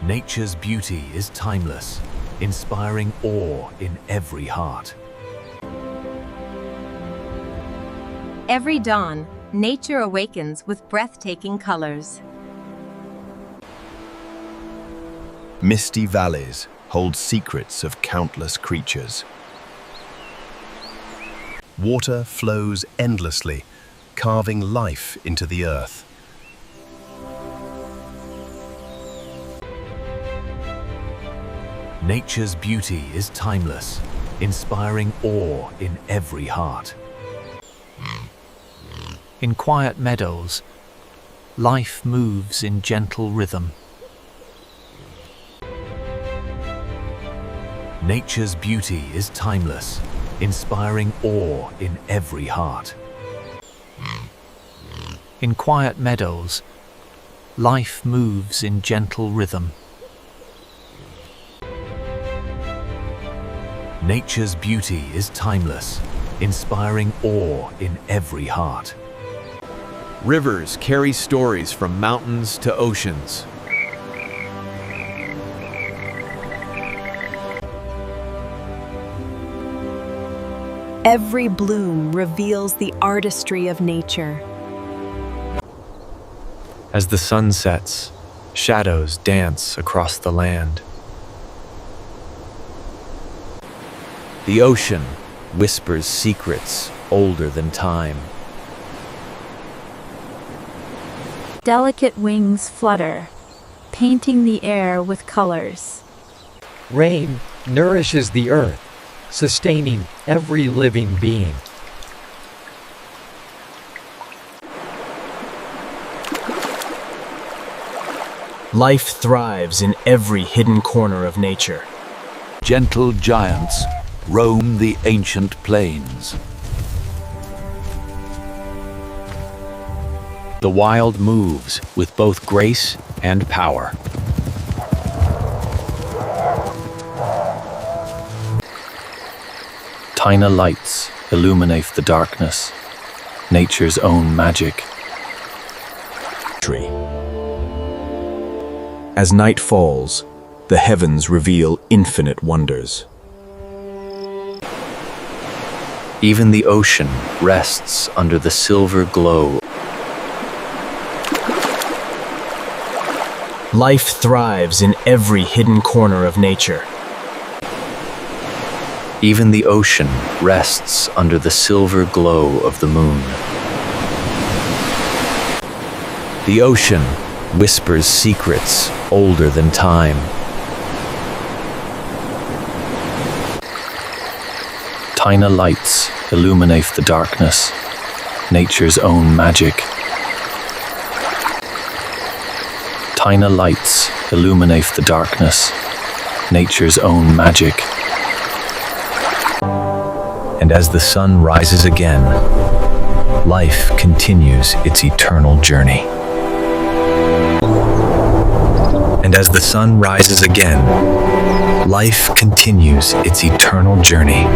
Nature's beauty is timeless, inspiring awe in every heart. Every dawn, nature awakens with breathtaking colors. Misty valleys hold secrets of countless creatures. Water flows endlessly, carving life into the earth. Nature's beauty is timeless, inspiring awe in every heart. In quiet meadows, life moves in gentle rhythm. Nature's beauty is timeless, inspiring awe in every heart. In quiet meadows, life moves in gentle rhythm. Nature's beauty is timeless, inspiring awe in every heart. Rivers carry stories from mountains to oceans. Every bloom reveals the artistry of nature. As the sun sets, shadows dance across the land. The ocean whispers secrets older than time. Delicate wings flutter, painting the air with colors. Rain nourishes the earth, sustaining every living being. Life thrives in every hidden corner of nature. Gentle giants roam the ancient plains. The wild moves with both grace and power. Tiny lights illuminate the darkness, nature's own magic. As night falls, the heavens reveal infinite wonders. Even the ocean rests under the silver glow. Life thrives in every hidden corner of nature. Even the ocean rests under the silver glow of the moon. The ocean whispers secrets older than time. Tiny lights illuminate the darkness, nature's own magic. Tiny lights illuminate the darkness, nature's own magic. And as the sun rises again, life continues its eternal journey. And as the sun rises again, life continues its eternal journey.